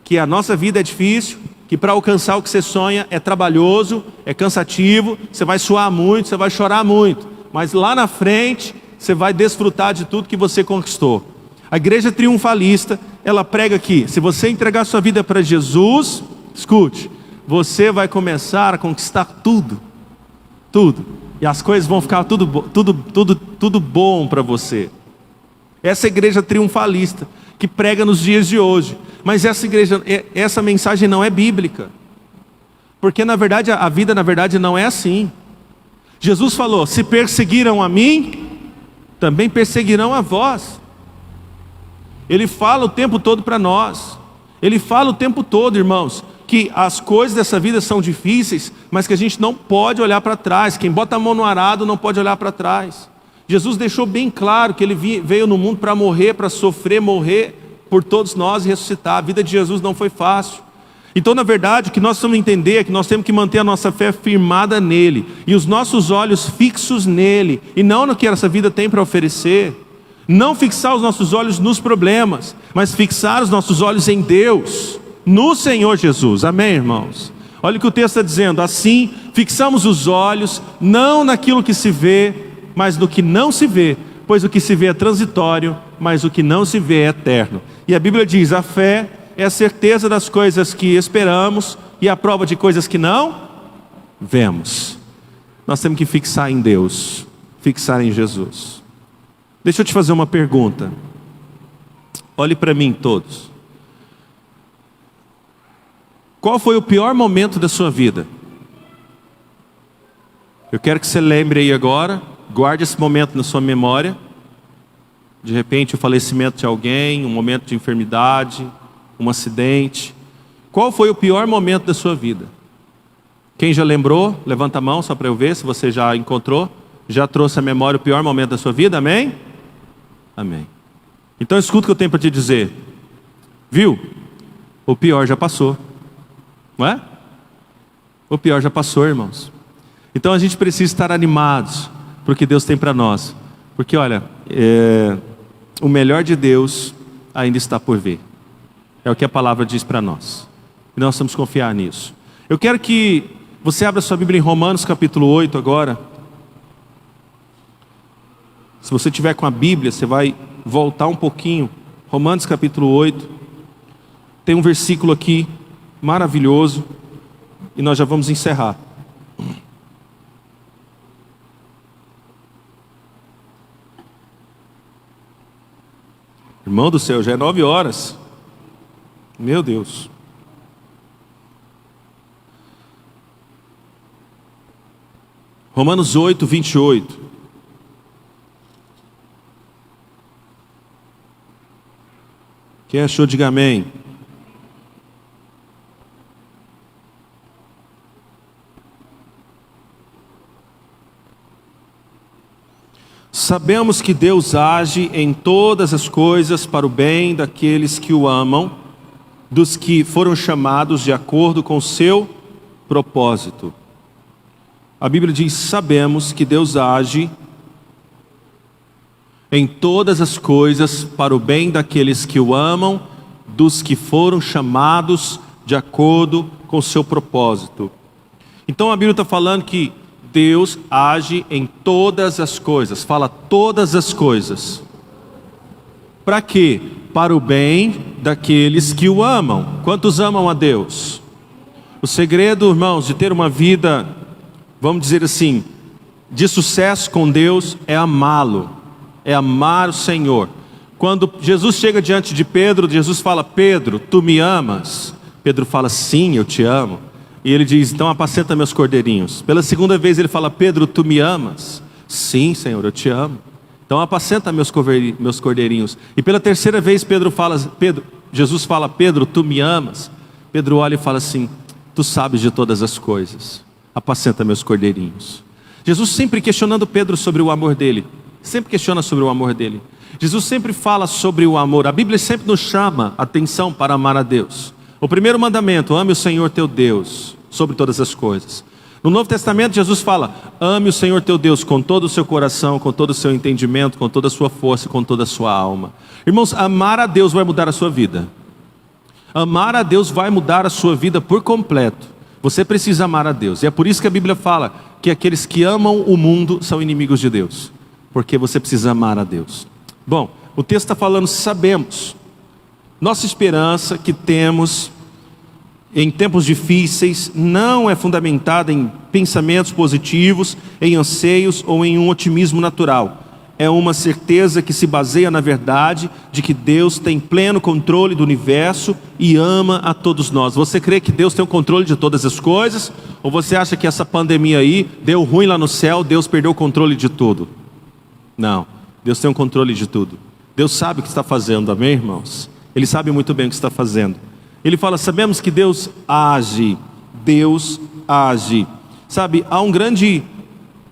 que a nossa vida é difícil, que para alcançar o que você sonha é trabalhoso, é cansativo, você vai suar muito, você vai chorar muito. Mas lá na frente, você vai desfrutar de tudo que você conquistou. A igreja triunfalista, ela prega que se você entregar sua vida para Jesus, escute, você vai começar a conquistar tudo. Tudo. E as coisas vão ficar tudo bom para você. Essa é a igreja triunfalista, que prega nos dias de hoje. Mas essa mensagem não é bíblica. Porque na verdade, a vida na verdade não é assim. Jesus falou, se perseguiram a mim, também perseguirão a vós. Ele fala o tempo todo para nós. Ele fala o tempo todo, irmãos, que as coisas dessa vida são difíceis, mas que a gente não pode olhar para trás. Quem bota a mão no arado não pode olhar para trás. Jesus deixou bem claro que ele veio no mundo para morrer, para sofrer, morrer por todos nós e ressuscitar. A vida de Jesus não foi fácil. Então, na verdade, o que nós precisamos entender é que nós temos que manter a nossa fé firmada nele, e os nossos olhos fixos nele, e não no que essa vida tem para oferecer. Não fixar os nossos olhos nos problemas, mas fixar os nossos olhos em Deus, no Senhor Jesus. Amém, irmãos? Olha o que o texto está dizendo. Assim, fixamos os olhos, não naquilo que se vê, mas no que não se vê, pois o que se vê é transitório, mas o que não se vê é eterno. E a Bíblia diz, a fé é a certeza das coisas que esperamos e a prova de coisas que não vemos. Nós temos que fixar em Deus, fixar em Jesus. Deixa eu te fazer uma pergunta. Olhe para mim todos. Qual foi o pior momento da sua vida? Eu quero que você lembre aí agora, guarde esse momento na sua memória. De repente o falecimento de alguém, um momento de enfermidade, um acidente. Qual foi o pior momento da sua vida? Quem já lembrou? Levanta a mão só para eu ver se você já encontrou. Já trouxe à memória o pior momento da sua vida? Amém? Amém. Então escuta o que eu tenho para te dizer. Viu? O pior já passou. Não é? O pior já passou, irmãos. Então a gente precisa estar animados para o que Deus tem para nós. Porque olha, o melhor de Deus ainda está por vir. É o que a palavra diz para nós. E nós temos que confiar nisso. Eu quero que você abra sua Bíblia em Romanos capítulo 8 agora. Se você tiver com a Bíblia, você vai voltar um pouquinho. Romanos capítulo 8. Tem um versículo aqui maravilhoso. E nós já vamos encerrar. Irmão do céu, já é 9 horas. Meu Deus. Romanos 8, 28. Quem achou, diga amém. Sabemos que Deus age em todas as coisas para o bem daqueles que o amam, dos que foram chamados de acordo com o seu propósito. A Bíblia diz, sabemos que Deus age em todas as coisas para o bem daqueles que o amam, dos que foram chamados de acordo com o seu propósito. Então a Bíblia está falando que Deus age em todas as coisas. Fala todas as coisas. Para quê? Para o bem daqueles que o amam. Quantos amam a Deus? O segredo, irmãos, de ter uma vida, vamos dizer assim, de sucesso com Deus é amá-lo, é amar o Senhor. Quando Jesus chega diante de Pedro, Jesus fala: Pedro, tu me amas? Pedro fala: sim, eu te amo. E ele diz: então apacenta meus cordeirinhos. Pela segunda vez ele fala: Pedro, tu me amas? Sim, Senhor, eu te amo. Então apacenta meus cordeirinhos. E pela terceira vez Jesus fala: Pedro, tu me amas? Pedro olha e fala assim: tu sabes de todas as coisas, apacenta meus cordeirinhos. Jesus sempre questionando Pedro sobre o amor dele, sempre questiona sobre o amor dele. Jesus sempre fala sobre o amor. A Bíblia sempre nos chama a atenção para amar a Deus. O primeiro mandamento: ame o Senhor teu Deus sobre todas as coisas. No Novo Testamento Jesus fala: ame o Senhor teu Deus com todo o seu coração, com todo o seu entendimento, com toda a sua força, com toda a sua alma. Irmãos, amar a Deus vai mudar a sua vida. Amar a Deus vai mudar a sua vida por completo. Você precisa amar a Deus. E é por isso que a Bíblia fala que aqueles que amam o mundo são inimigos de Deus. Porque você precisa amar a Deus. Bom, o texto está falando: sabemos. Nossa esperança que temos em tempos difíceis não é fundamentada em pensamentos positivos, em anseios ou em um otimismo natural. É uma certeza que se baseia na verdade de que Deus tem pleno controle do universo e ama a todos nós. Você crê que Deus tem o controle de todas as coisas? Ou você acha que essa pandemia aí deu ruim lá no céu, Deus perdeu o controle de tudo? Não, Deus tem o controle de tudo. Deus sabe o que está fazendo, amém, irmãos? Ele sabe muito bem o que está fazendo. Ele fala: sabemos que Deus age. Deus age. Sabe, há um grande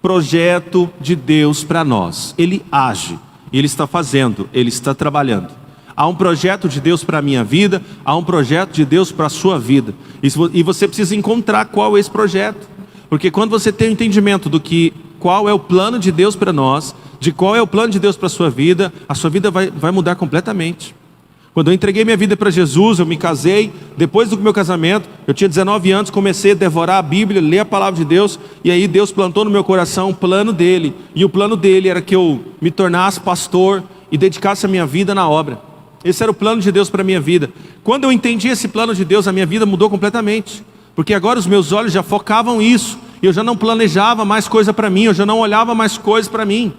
projeto de Deus para nós. Ele age, Ele está fazendo, Ele está trabalhando. Há um projeto de Deus para a minha vida, há um projeto de Deus para a sua vida. E você precisa encontrar qual é esse projeto. Porque quando você tem o entendimento do que qual é o plano de Deus para nós, de qual é o plano de Deus para a sua vida vai mudar completamente. Quando eu entreguei minha vida para Jesus, eu me casei. Depois do meu casamento, eu tinha 19 anos, comecei a devorar a Bíblia, ler a palavra de Deus. E aí Deus plantou no meu coração o plano dele. E o plano dele era que eu me tornasse pastor e dedicasse a minha vida na obra. Esse era o plano de Deus para a minha vida. Quando eu entendi esse plano de Deus, a minha vida mudou completamente. Porque agora os meus olhos já focavam isso. E eu já não planejava mais coisa para mim, eu já não olhava mais coisas para mim.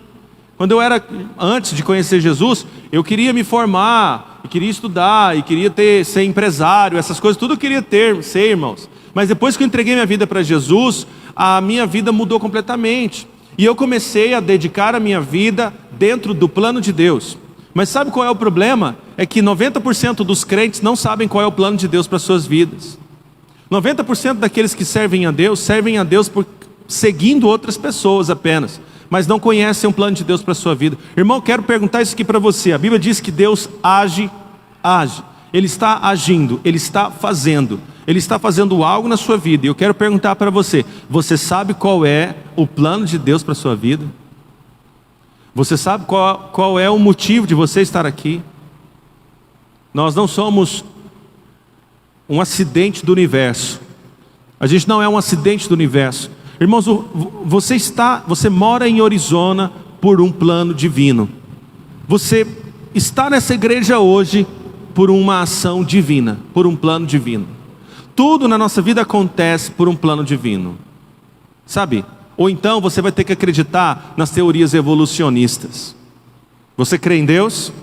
Quando eu era, antes de conhecer Jesus, eu queria me formar, e queria estudar, e queria ser empresário, essas coisas, tudo eu queria ser, irmãos. Mas depois que eu entreguei minha vida para Jesus, a minha vida mudou completamente. E eu comecei a dedicar a minha vida dentro do plano de Deus. Mas sabe qual é o problema? É que 90% dos crentes não sabem qual é o plano de Deus para as suas vidas. 90% daqueles que servem a Deus por seguindo outras pessoas apenas, mas não conhecem o plano de Deus para a sua vida. Irmão, quero perguntar isso aqui para você. A Bíblia diz que Deus age. Ele está agindo, Ele está fazendo algo na sua vida. E eu quero perguntar para você: você sabe qual é o plano de Deus para a sua vida? Você sabe qual é o motivo de você estar aqui? Nós não somos um acidente do universo. A gente não é um acidente do universo. Irmãos, você mora em Arizona por um plano divino. Você está nessa igreja hoje por uma ação divina, por um plano divino. Tudo na nossa vida acontece por um plano divino. Sabe? Ou então você vai ter que acreditar nas teorias evolucionistas. Você crê em Deus?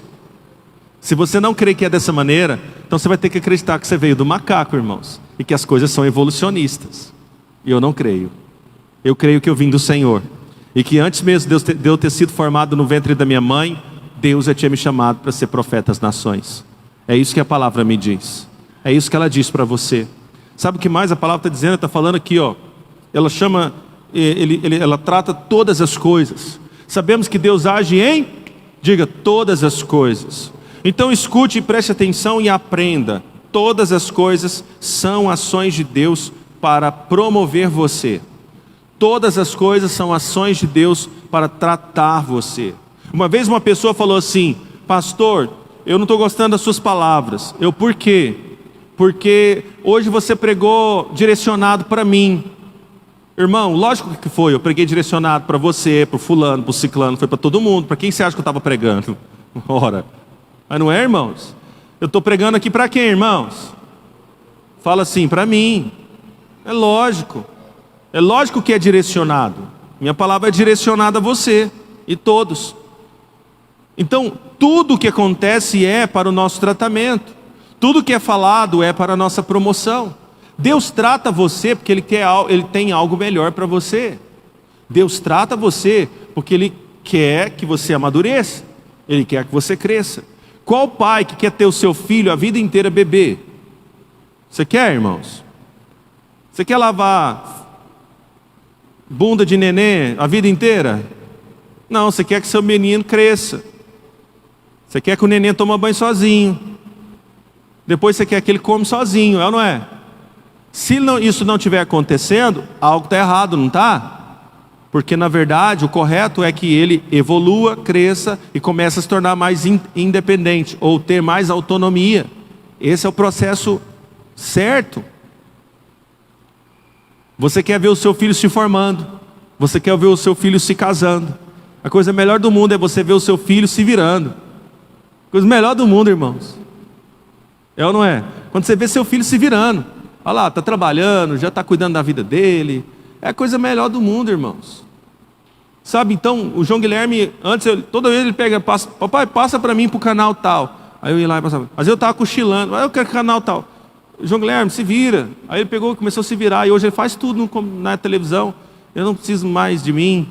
Se você não crê que é dessa maneira, então você vai ter que acreditar que você veio do macaco, irmãos, e que as coisas são evolucionistas. E eu não creio. Eu creio que eu vim do Senhor, e que antes mesmo de eu ter sido formado no ventre da minha mãe, Deus já tinha me chamado para ser profeta às nações. É isso que a palavra me diz. É isso que ela diz para você. Sabe o que mais a palavra está dizendo? Está falando aqui, ó. Ela chama, ela trata todas as coisas. Sabemos que Deus age em, diga, todas as coisas. Então escute e preste atenção e aprenda. Todas as coisas são ações de Deus para promover você. Todas as coisas são ações de Deus para tratar você. Uma vez uma pessoa falou assim: pastor, eu não estou gostando das suas palavras. Por quê? Porque hoje você pregou direcionado para mim. Irmão, lógico que foi. Eu preguei direcionado para você, para o fulano, para o ciclano, foi para todo mundo. Para quem você acha que eu estava pregando? Ora, mas não é, irmãos? Eu estou pregando aqui para quem, irmãos? Fala assim, para mim. É lógico que é direcionado. Minha palavra é direcionada a você e todos. Então, tudo o que acontece é para o nosso tratamento. Tudo que é falado é para a nossa promoção. Deus trata você porque Ele tem algo melhor para você. Deus trata você porque Ele quer que você amadureça. Ele quer que você cresça. Qual pai que quer ter o seu filho a vida inteira bebê? Você quer, irmãos? Você quer lavar bunda de neném a vida inteira? Não, você quer que seu menino cresça. Você quer que o neném tome banho sozinho. Depois você quer que ele come sozinho, é ou não é? Se isso não estiver acontecendo, algo está errado, não está? Porque na verdade o correto é que ele evolua, cresça e comece a se tornar mais independente, ou ter mais autonomia. Esse é o processo certo. Você quer ver o seu filho se formando, você quer ver o seu filho se casando. A coisa melhor do mundo é você ver o seu filho se virando. A coisa melhor do mundo, irmãos. É ou não é? Quando você vê seu filho se virando, olha lá, está trabalhando, já está cuidando da vida dele. É a coisa melhor do mundo, irmãos. Sabe, então, o João Guilherme, toda vez ele pega, papai, passa para mim para o canal tal. Aí eu ia lá e passava. Mas eu estava cochilando, eu quero canal tal. João Guilherme, se vira. Aí ele pegou e começou a se virar. E hoje ele faz tudo na televisão. Eu não preciso mais de mim.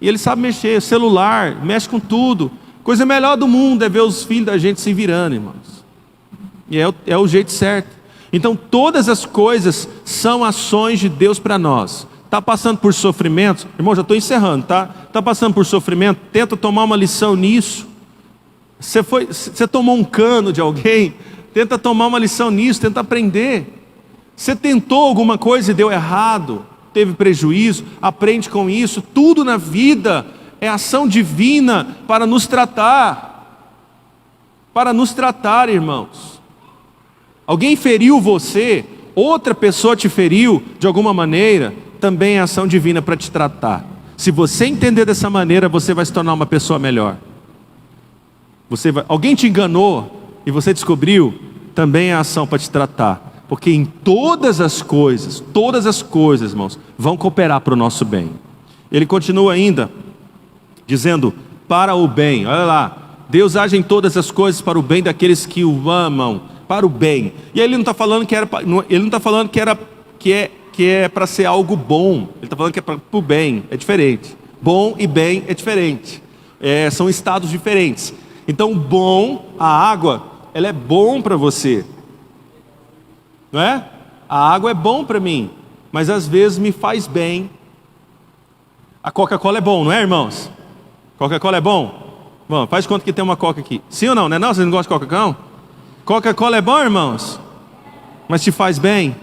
E ele sabe mexer, celular, mexe com tudo. Coisa melhor do mundo é ver os filhos da gente se virando, irmãos. E é o jeito certo. Então todas as coisas são ações de Deus para nós. Está passando por sofrimento, irmão, já estou encerrando, tá? Está passando por sofrimento, tenta tomar uma lição nisso. Você tomou um cano de alguém, tenta tomar uma lição nisso, tenta aprender. Você tentou alguma coisa e deu errado, teve prejuízo, aprende com isso. Tudo na vida é ação divina para nos tratar. Para nos tratar, irmãos. Alguém feriu você, outra pessoa te feriu de alguma maneira, também é ação divina para te tratar. Se você entender dessa maneira, você vai se tornar uma pessoa melhor. Alguém te enganou e você descobriu, também é ação para te tratar. Porque em todas as coisas, irmãos, vão cooperar para o nosso bem. Ele continua ainda, dizendo, para o bem, olha lá, Deus age em todas as coisas para o bem daqueles que o amam, para o bem. E aí ele não está falando que é para ser algo bom. Ele está falando que é para o bem, é diferente. Bom e bem é diferente. São estados diferentes. Então bom, a água, ela é bom para você. Não é? A água é bom para mim, mas às vezes me faz bem. A Coca-Cola é bom, não é, irmãos? Coca-Cola é bom? Bom, faz conta que tem uma Coca aqui. Sim ou não? Não é não? Vocês não gostam de Coca-Cola? Coca-Cola é bom, irmãos? Mas te faz bem?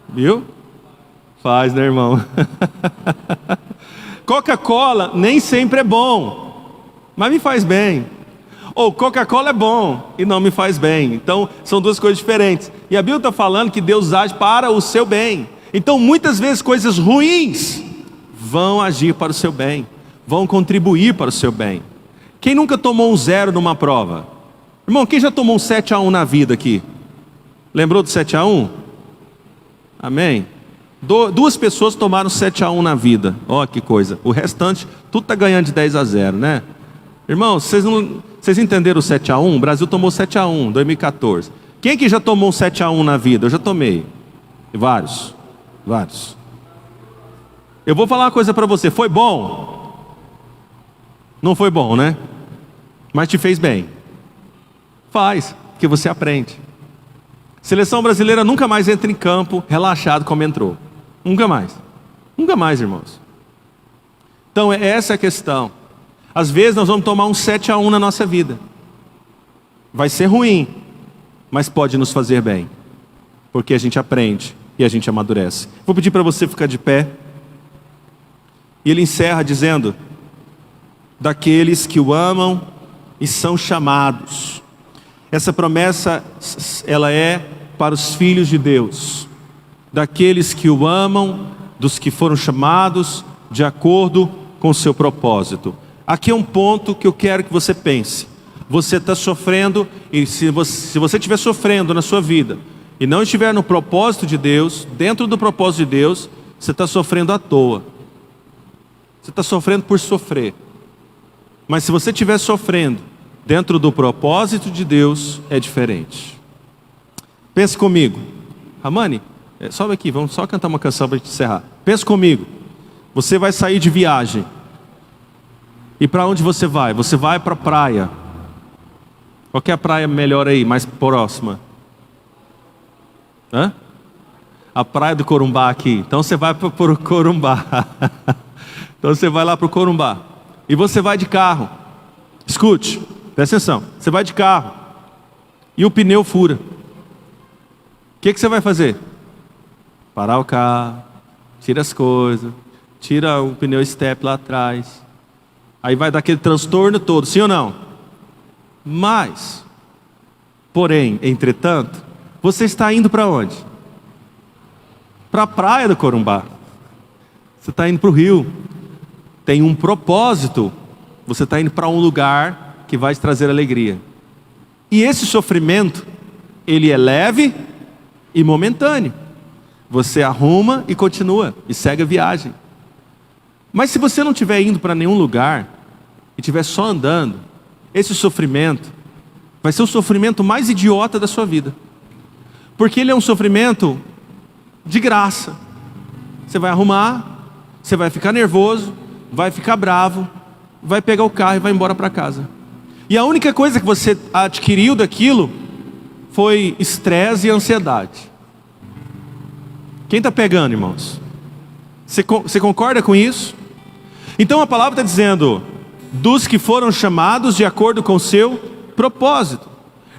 Viu? Faz, né, irmão? Coca-Cola nem sempre é bom, mas me faz bem. Ou Coca-Cola é bom e não me faz bem. Então são duas coisas diferentes. E a Bíblia está falando que Deus age para o seu bem. Então muitas vezes coisas ruins vão agir para o seu bem, vão contribuir para o seu bem. Quem nunca tomou um 0 numa prova? Irmão, quem já tomou um 7-1 na vida aqui? Lembrou do 7-1? Amém? Duas pessoas tomaram 7-1 na vida. Ó, que coisa. O restante, tudo está ganhando de 10-0, né? Irmãos, vocês entenderam o 7-1? O Brasil tomou 7-1 em 2014. Quem que já tomou um 7-1 na vida? Eu já tomei. Vários. Eu vou falar uma coisa para você. Foi bom? Não foi bom, né? Mas te fez bem. Faz, porque você aprende. Seleção brasileira nunca mais entra em campo relaxado como entrou. Nunca mais. Nunca mais, irmãos. Então essa é a questão. Às vezes nós vamos tomar um 7-1 na nossa vida. Vai ser ruim, mas pode nos fazer bem. Porque a gente aprende e a gente amadurece. Vou pedir para você ficar de pé. E ele encerra dizendo, daqueles que o amam e são chamados. Essa promessa, ela é para os filhos de Deus. Daqueles que o amam, dos que foram chamados de acordo com o seu propósito. Aqui é um ponto que eu quero que você pense. Você está sofrendo, e se você estiver sofrendo na sua vida, e não estiver no propósito de Deus, dentro do propósito de Deus, você está sofrendo à toa. Você está sofrendo por sofrer. Mas se você estiver sofrendo dentro do propósito de Deus, é diferente. Pense comigo. Ramani, sobe aqui, vamos só cantar uma canção para a gente encerrar. Pense comigo. Você vai sair de viagem. E para onde você vai? Você vai para a praia. Qual que é a praia melhor aí, mais próxima? Hã? A praia do Corumbá aqui. Então você vai para o Corumbá. Então você vai lá para o Corumbá. E você vai de carro. Escute, presta atenção. Você vai de carro. E o pneu fura. O que você vai fazer? Parar o carro. Tira as coisas. Tira o pneu step lá atrás. Aí vai dar aquele transtorno todo, sim ou não? Mas, porém, entretanto, você está indo para onde? Para a praia do Corumbá. Você está indo para o rio. Tem um propósito. Você está indo para um lugar que vai te trazer alegria. E esse sofrimento, ele é leve e momentâneo. Você arruma e continua, e segue a viagem. Mas se você não estiver indo para nenhum lugar, e estiver só andando, esse sofrimento vai ser o sofrimento mais idiota da sua vida. Porque ele é um sofrimento de graça. Você vai arrumar, você vai ficar nervoso, vai ficar bravo, vai pegar o carro e vai embora para casa. E a única coisa que você adquiriu daquilo foi estresse e ansiedade. Quem está pegando, irmãos? Você concorda com isso? Então a palavra está dizendo: dos que foram chamados de acordo com o seu propósito.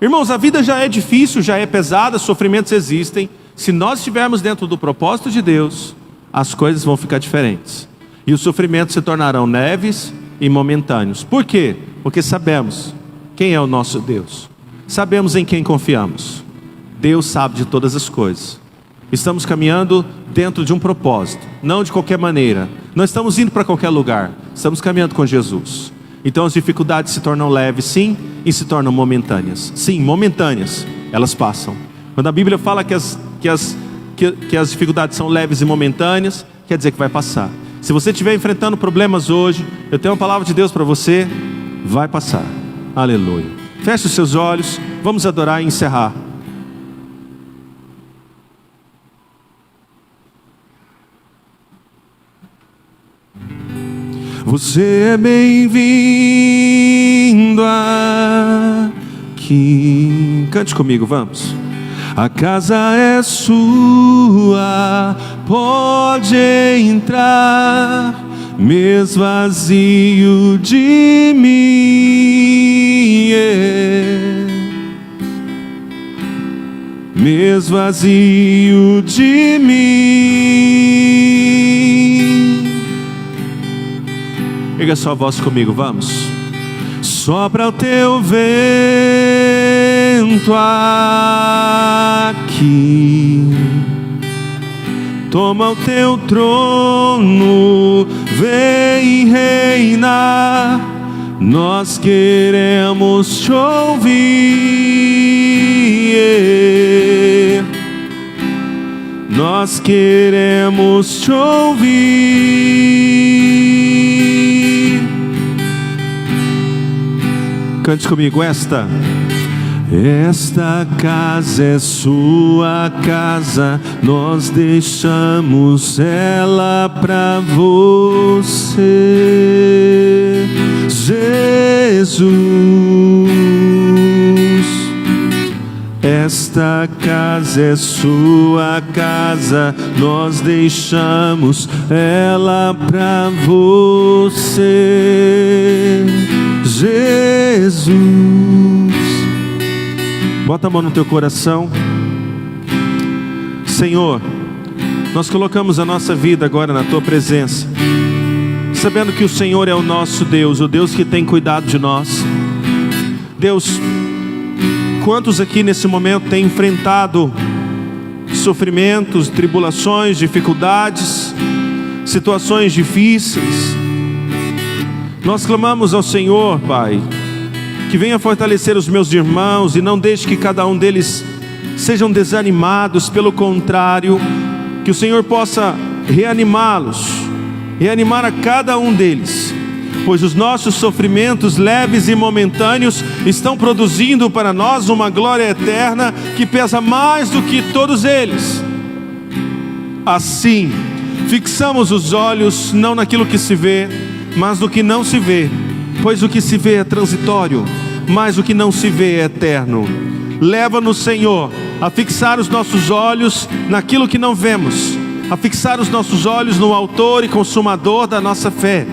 Irmãos, a vida já é difícil, já é pesada, sofrimentos existem. Se nós estivermos dentro do propósito de Deus, as coisas vão ficar diferentes. E os sofrimentos se tornarão leves e momentâneos. Por quê? Porque sabemos quem é o nosso Deus. Sabemos em quem confiamos. Deus sabe de todas as coisas. Estamos caminhando dentro de um propósito, não de qualquer maneira. Não estamos indo para qualquer lugar. Estamos caminhando com Jesus. Então as dificuldades se tornam leves, sim, e se tornam momentâneas. Sim, momentâneas, elas passam. Quando a Bíblia fala que as dificuldades são leves e momentâneas, quer dizer que vai passar. Se você estiver enfrentando problemas hoje, eu tenho uma palavra de Deus para você: vai passar. Aleluia. Feche os seus olhos, vamos adorar e encerrar. Você é bem-vindo aqui. Cante comigo, vamos. A casa é sua, pode entrar, mesmo vazio de mim, mesmo vazio de mim. Erga sua voz comigo, vamos. Sopra o teu vento aqui, toma o teu trono, vem reinar. Nós queremos te ouvir, nós queremos te ouvir. Cante comigo, esta casa é sua casa, nós deixamos ela pra você, Jesus. Esta casa é sua casa, nós deixamos ela pra você, Jesus. Bota a mão no teu coração. Senhor, nós colocamos a nossa vida agora na tua presença, sabendo que o Senhor é o nosso Deus, o Deus que tem cuidado de nós. Deus, quantos aqui nesse momento têm enfrentado sofrimentos, tribulações, dificuldades, situações difíceis? Nós clamamos ao Senhor, Pai, que venha fortalecer os meus irmãos e não deixe que cada um deles sejam desanimados. Pelo contrário, que o Senhor possa reanimá-los, e animar a cada um deles, pois os nossos sofrimentos leves e momentâneos estão produzindo para nós uma glória eterna que pesa mais do que todos eles. Assim, fixamos os olhos não naquilo que se vê, mas no que não se vê, pois o que se vê é transitório, mas o que não se vê é eterno. Leva-nos, Senhor, a fixar os nossos olhos naquilo que não vemos, a fixar os nossos olhos no autor e consumador da nossa fé.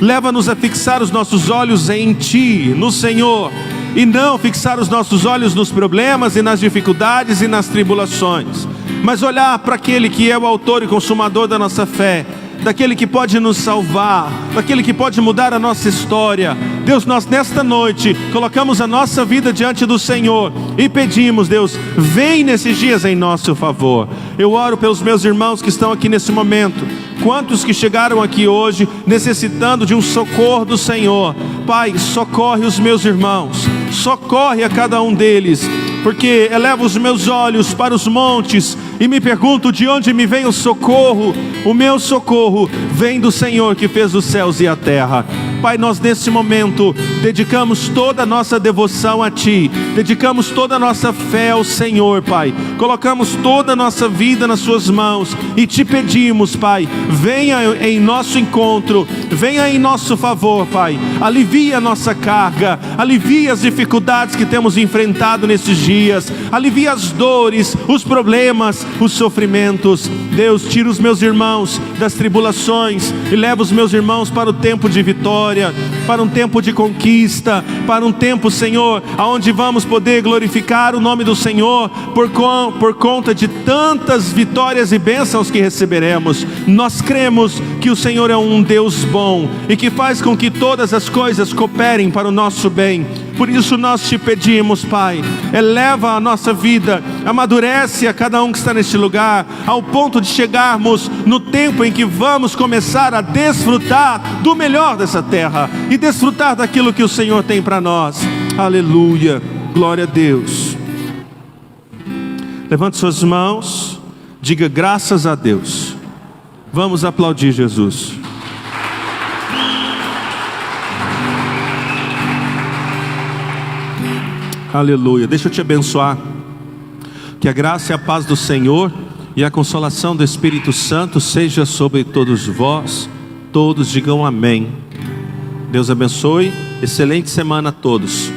Leva-nos a fixar os nossos olhos em Ti, no Senhor, e não fixar os nossos olhos nos problemas e nas dificuldades e nas tribulações, mas olhar para aquele que é o autor e consumador da nossa fé, daquele que pode nos salvar, daquele que pode mudar a nossa história. Deus, nós nesta noite colocamos a nossa vida diante do Senhor e pedimos, Deus, vem nesses dias em nosso favor. Eu oro pelos meus irmãos que estão aqui nesse momento, quantos que chegaram aqui hoje necessitando de um socorro do Senhor. Pai, socorre os meus irmãos, socorre a cada um deles, porque elevo os meus olhos para os montes e me pergunto de onde me vem o socorro. O meu socorro vem do Senhor que fez os céus e a terra. Pai, nós nesse momento dedicamos toda a nossa devoção a Ti, dedicamos toda a nossa fé ao Senhor, Pai. Colocamos toda a nossa vida nas Suas mãos e Te pedimos, Pai, venha em nosso encontro, venha em nosso favor, Pai. Alivia a nossa carga, alivia as dificuldades que temos enfrentado nesses dias, alivia as dores, os problemas, os sofrimentos. Deus, tira os meus irmãos das tribulações e leva os meus irmãos para o tempo de vitória, para um tempo de conquista, para um tempo, Senhor, aonde vamos poder glorificar o nome do Senhor por conta de tantas vitórias e bênçãos que receberemos. Nós cremos que o Senhor é um Deus bom e que faz com que todas as coisas cooperem para o nosso bem. Por isso nós Te pedimos, Pai, eleva a nossa vida, amadurece a cada um que está neste lugar, ao ponto de chegarmos no tempo em que vamos começar a desfrutar do melhor dessa terra e desfrutar daquilo que o Senhor tem para nós. Aleluia, glória a Deus. Levante suas mãos, diga graças a Deus. Vamos aplaudir Jesus. Aleluia. Deixa eu te abençoar. Que a graça e a paz do Senhor e a consolação do Espírito Santo seja sobre todos vós. Todos digam amém. Deus abençoe. Excelente semana a todos.